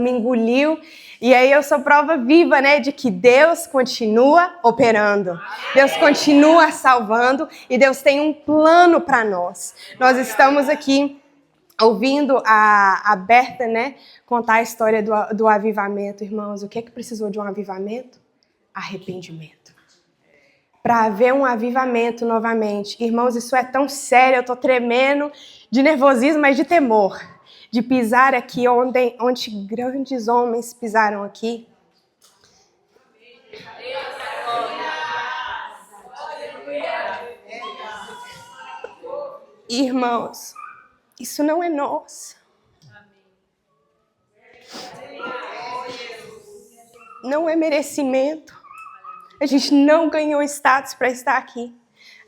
me engoliu. E aí eu sou prova viva, né, de que Deus continua operando. Deus continua salvando e Deus tem um plano para nós. Nós estamos aqui ouvindo a Berta, né, contar a história do avivamento. Irmãos, o que é que precisou de um avivamento? Arrependimento. Para haver um avivamento novamente. Irmãos, isso é tão sério, eu estou tremendo de nervosismo, mas de temor. De pisar aqui onde grandes homens pisaram aqui. Irmãos, isso não é nosso. Não é merecimento. A gente não ganhou status para estar aqui.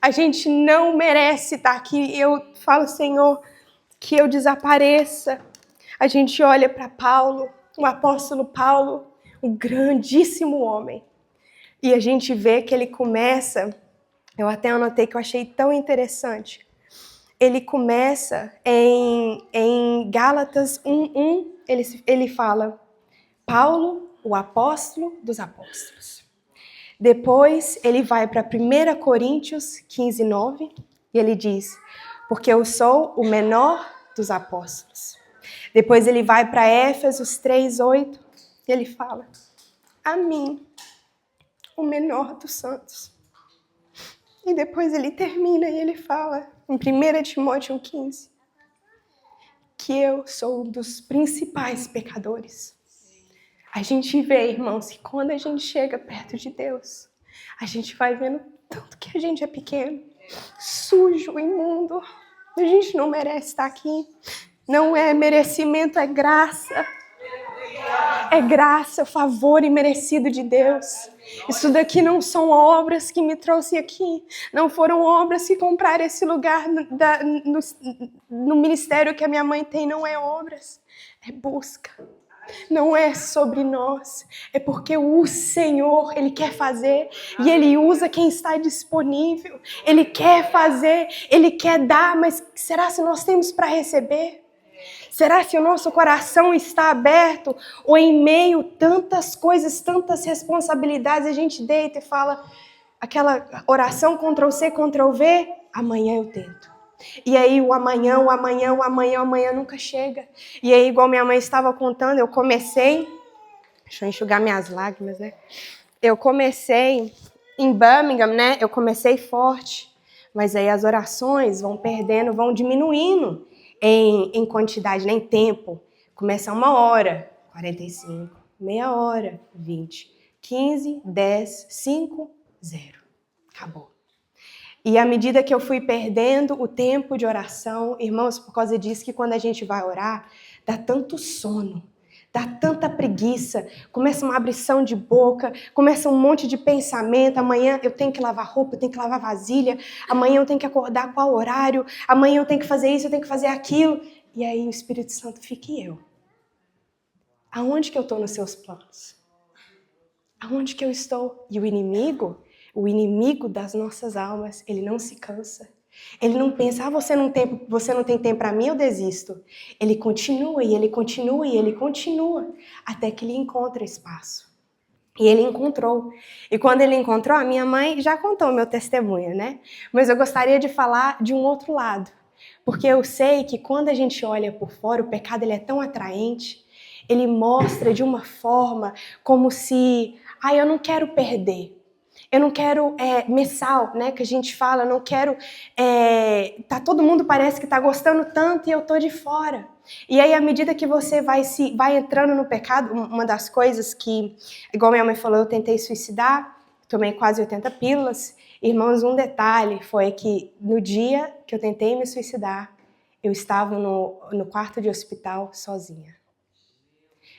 A gente não merece estar aqui. Eu falo, Senhor, que eu desapareça. A gente olha para Paulo, o apóstolo Paulo, um grandíssimo homem. E a gente vê que ele começa, eu até anotei que eu achei tão interessante. Ele começa em Gálatas 1:1, ele fala, Paulo, o apóstolo dos apóstolos. Depois ele vai para 1 Coríntios 15:9 e ele diz, porque eu sou o menor dos apóstolos. Depois ele vai para Éfesos 3:8 e ele fala, a mim, o menor dos santos. E depois ele termina e ele fala, em 1 Timóteo 15, que eu sou um dos principais pecadores. A gente vê, irmãos, que quando a gente chega perto de Deus, a gente vai vendo tanto que a gente é pequeno, sujo, imundo. A gente não merece estar aqui. Não é merecimento, é graça. É graça, favor imerecido de Deus. Isso daqui não são obras que me trouxe aqui. Não foram obras que compraram esse lugar no ministério que a minha mãe tem. Não é obras, é busca. Não é sobre nós. É porque o Senhor, Ele quer fazer. E Ele usa quem está disponível. Ele quer fazer, Ele quer dar. Mas será se nós temos para receber? Será que o nosso coração está aberto? Ou em meio a tantas coisas, tantas responsabilidades, a gente deita e fala aquela oração Ctrl+C, Ctrl+V, amanhã eu tento. E aí o amanhã nunca chega. E aí, igual minha mãe estava contando, eu comecei... Deixa eu enxugar minhas lágrimas, né? Eu comecei em Birmingham, né? Eu comecei forte. Mas aí as orações vão perdendo, vão diminuindo em quantidade, nem tempo. Começa 1 hora, 45, meia hora, 20, 15, 10, 5, 0. Acabou. E à medida que eu fui perdendo o tempo de oração, irmãos, por causa disso que quando a gente vai orar, dá tanto sono, dá tanta preguiça, começa uma abrição de boca, começa um monte de pensamento, amanhã eu tenho que lavar roupa, eu tenho que lavar vasilha, amanhã eu tenho que acordar qual horário, amanhã eu tenho que fazer isso, eu tenho que fazer aquilo. E aí o Espírito Santo fica e eu. Aonde que eu estou nos seus planos? Aonde que eu estou? E o inimigo das nossas almas, ele não se cansa. Ele não pensa, você não tem tempo para mim, eu desisto. Ele continua, e ele continua, e ele continua, até que ele encontra espaço. E ele encontrou. E quando ele encontrou, a minha mãe já contou o meu testemunho, né? Mas eu gostaria de falar de um outro lado. Porque eu sei que quando a gente olha por fora, o pecado ele é tão atraente, ele mostra de uma forma como se, eu não quero perder. Eu não quero mensal, né, que a gente fala, eu não quero... todo mundo parece que está gostando tanto e eu tô de fora. E aí, à medida que você vai entrando no pecado, uma das coisas que, igual minha mãe falou, eu tentei suicidar, tomei quase 80 pílulas. Irmãos, um detalhe foi que no dia que eu tentei me suicidar, eu estava no quarto de hospital sozinha.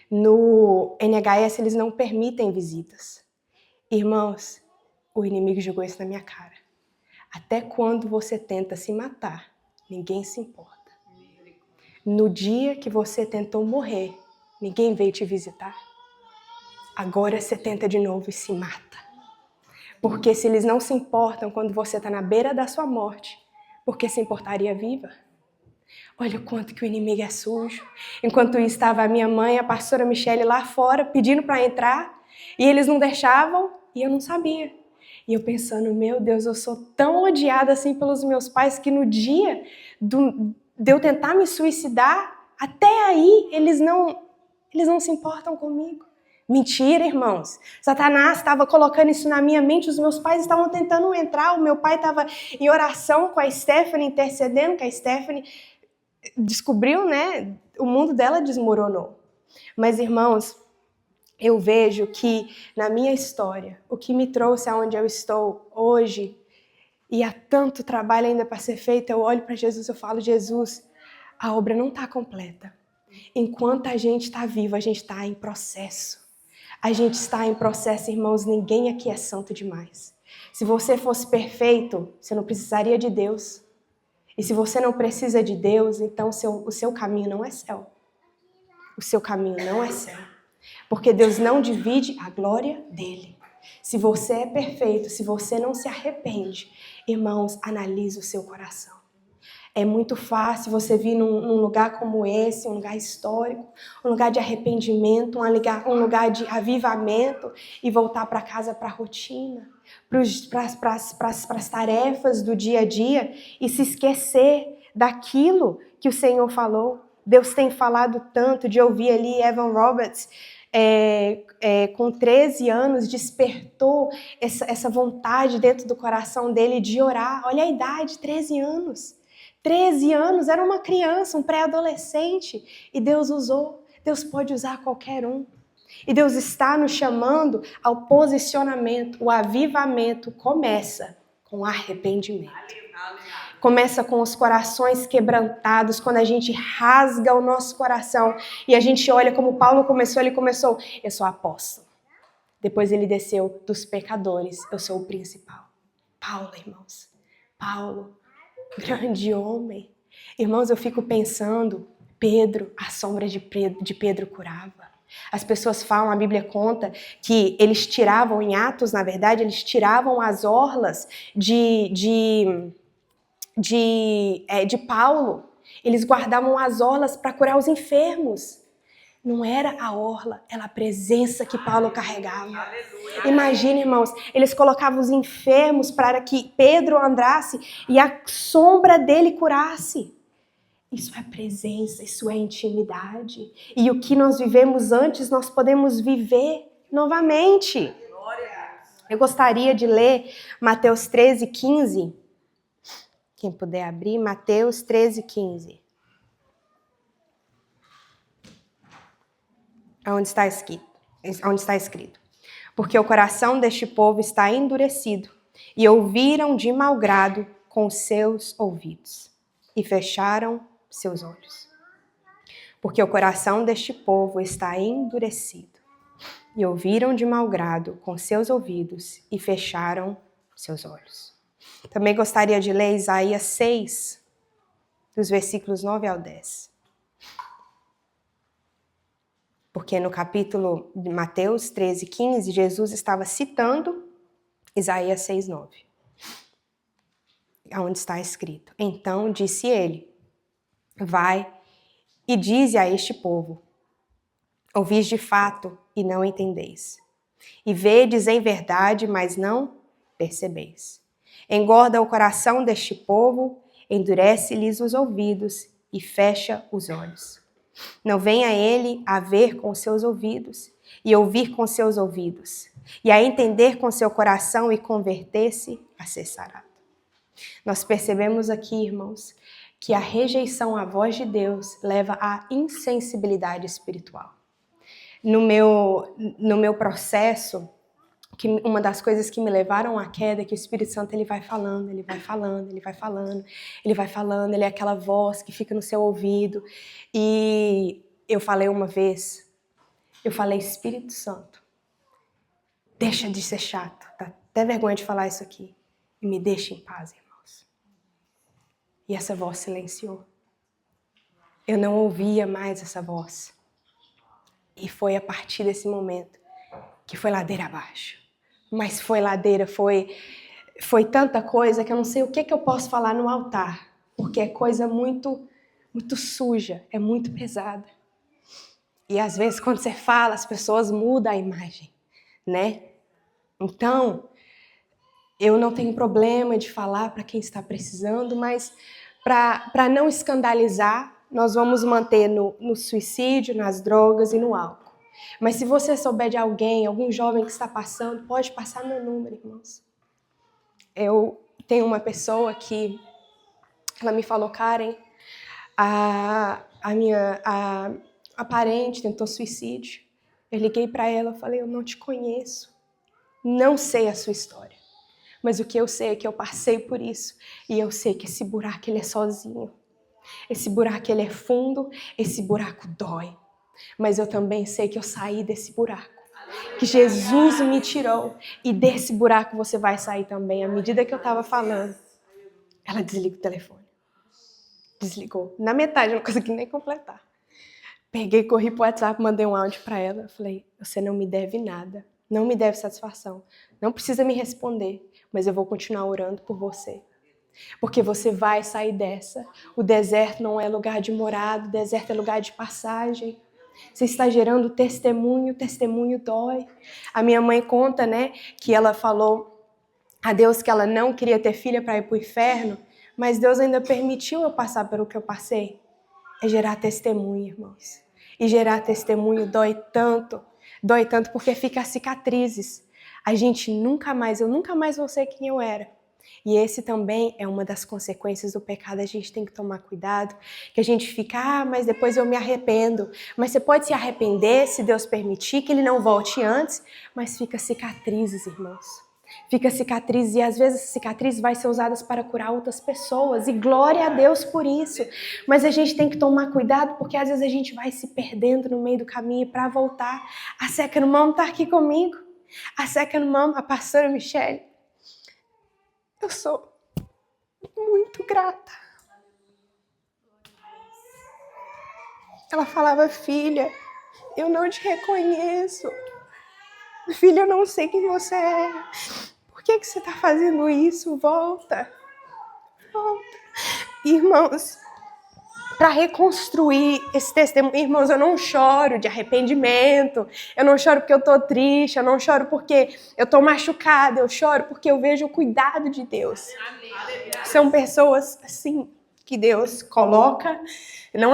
No NHS, eles não permitem visitas. Irmãos, o inimigo jogou isso na minha cara. Até quando você tenta se matar, ninguém se importa. No dia que você tentou morrer, ninguém veio te visitar. Agora você tenta de novo e se mata. Porque se eles não se importam quando você está na beira da sua morte, por que se importaria viva? Olha o quanto que o inimigo é sujo. Enquanto isso, estava a minha mãe, a pastora Michele lá fora, pedindo para entrar, e eles não deixavam, e eu não sabia. E eu pensando, meu Deus, eu sou tão odiada assim pelos meus pais, que no dia de eu tentar me suicidar, até aí eles não se importam comigo. Mentira, irmãos. Satanás estava colocando isso na minha mente, os meus pais estavam tentando entrar, o meu pai estava em oração com a Stephanie, intercedendo, que a Stephanie descobriu, né? O mundo dela desmoronou. Mas, irmãos, eu vejo que na minha história, o que me trouxe aonde eu estou hoje, e há tanto trabalho ainda para ser feito, eu olho para Jesus, eu falo, Jesus, a obra não está completa. Enquanto a gente está vivo, a gente está em processo. A gente está em processo, irmãos, ninguém aqui é santo demais. Se você fosse perfeito, você não precisaria de Deus. E se você não precisa de Deus, então o seu caminho não é céu. O seu caminho não é céu. Porque Deus não divide a glória dele. Se você é perfeito, se você não se arrepende, irmãos, analise o seu coração. É muito fácil você vir num lugar como esse, um lugar histórico, um lugar de arrependimento, um lugar de avivamento e voltar para casa, para a rotina, para as tarefas do dia a dia e se esquecer daquilo que o Senhor falou. Deus tem falado tanto, de ouvir ali Evan Roberts, com 13 anos, despertou essa vontade dentro do coração dele de orar. Olha a idade, 13 anos. 13 anos, era uma criança, um pré-adolescente, e Deus usou. Deus pode usar qualquer um. E Deus está nos chamando ao posicionamento. O avivamento começa com arrependimento. Começa com os corações quebrantados, quando a gente rasga o nosso coração e a gente olha como Paulo começou, ele começou, eu sou apóstolo. Depois ele desceu, dos pecadores, eu sou o principal. Paulo, irmãos, Paulo, grande homem. Irmãos, eu fico pensando, Pedro, a sombra de Pedro curava. As pessoas falam, a Bíblia conta, que eles tiravam, em Atos, na verdade, eles tiravam as orlas de Paulo. Eles guardavam as orlas para curar os enfermos. Não era a orla, era a presença que Paulo carregava. Imagina, irmãos, eles colocavam os enfermos para que Pedro andasse e a sombra dele curasse. Isso é presença, isso é intimidade. E o que nós vivemos antes, nós podemos viver novamente. Eu gostaria de ler Mateus 13:15. Quem puder abrir, Mateus 13:15. Onde está escrito. Porque o coração deste povo está endurecido, e ouviram de mau grado com seus ouvidos, e fecharam seus olhos. Porque o coração deste povo está endurecido, e ouviram de mau grado com seus ouvidos, e fecharam seus olhos. Também gostaria de ler Isaías 6, dos versículos 9 ao 10. Porque no capítulo de Mateus 13:15, Jesus estava citando Isaías 6:9. Onde está escrito: Então disse ele, vai e dize a este povo, ouvis de fato e não entendeis, e vedes em verdade, mas não percebeis. Engorda o coração deste povo, endurece-lhes os ouvidos e fecha os olhos. Não venha ele a ver com seus ouvidos e ouvir com seus ouvidos, e a entender com seu coração e converter-se a ser sarado. Nós percebemos aqui, irmãos, que a rejeição à voz de Deus leva à insensibilidade espiritual. No meu processo, que uma das coisas que me levaram à queda é que o Espírito Santo ele vai falando, ele é aquela voz que fica no seu ouvido. E eu falei uma vez, Espírito Santo, deixa de ser chato, tá até vergonha de falar isso aqui, e me deixa em paz, irmãos. E essa voz silenciou. Eu não ouvia mais essa voz. E foi a partir desse momento que foi ladeira abaixo. Mas foi ladeira, foi tanta coisa que eu não sei o que eu posso falar no altar, porque é coisa muito muito suja, é muito pesada. E às vezes quando você fala, as pessoas mudam a imagem, né? Então, eu não tenho problema de falar para quem está precisando, mas para não escandalizar, nós vamos manter no suicídio, nas drogas e no álcool. Mas se você souber de alguém, algum jovem que está passando, pode passar meu número, irmãos. Eu tenho uma pessoa que, ela me falou, Karen, a parente tentou suicídio. Eu liguei para ela e falei, eu não te conheço, não sei a sua história. Mas o que eu sei é que eu passei por isso. E eu sei que esse buraco, ele é sozinho. Esse buraco, ele é fundo. Esse buraco dói. Mas eu também sei que eu saí desse buraco. Que Jesus me tirou. E desse buraco você vai sair também. À medida que eu estava falando, ela desliga o telefone. Desligou. Na metade, eu não consegui nem completar. Peguei, corri pro WhatsApp, mandei um áudio para ela. Falei, você não me deve nada. Não me deve satisfação. Não precisa me responder. Mas eu vou continuar orando por você. Porque você vai sair dessa. O deserto não é lugar de morada, o deserto é lugar de passagem. Você está gerando testemunho, testemunho dói. A minha mãe conta, né, que ela falou a Deus que ela não queria ter filha para ir para o inferno, mas Deus ainda permitiu eu passar pelo que eu passei. É gerar testemunho, irmãos. E gerar testemunho dói tanto porque fica as cicatrizes. Eu nunca mais vou ser quem eu era. E esse também é uma das consequências do pecado. A gente tem que tomar cuidado, que a gente fica, mas depois eu me arrependo. Mas você pode se arrepender, se Deus permitir, que ele não volte antes, mas fica cicatrizes, irmãos. Fica cicatrizes e às vezes as cicatrizes vai ser usadas para curar outras pessoas. E glória a Deus por isso. Mas a gente tem que tomar cuidado porque às vezes a gente vai se perdendo no meio do caminho para voltar. A Second Mom está aqui comigo. A Second Mom, a pastora Michelle. Eu sou muito grata. Ela falava, filha, eu não te reconheço. Filha, eu não sei quem você é. Por que você está fazendo isso? Volta. Volta. Irmãos, para reconstruir esse testemunho, irmãos, eu não choro de arrependimento, eu não choro porque eu estou triste, eu não choro porque eu estou machucada, eu choro porque eu vejo o cuidado de Deus. São pessoas, assim, que Deus coloca, não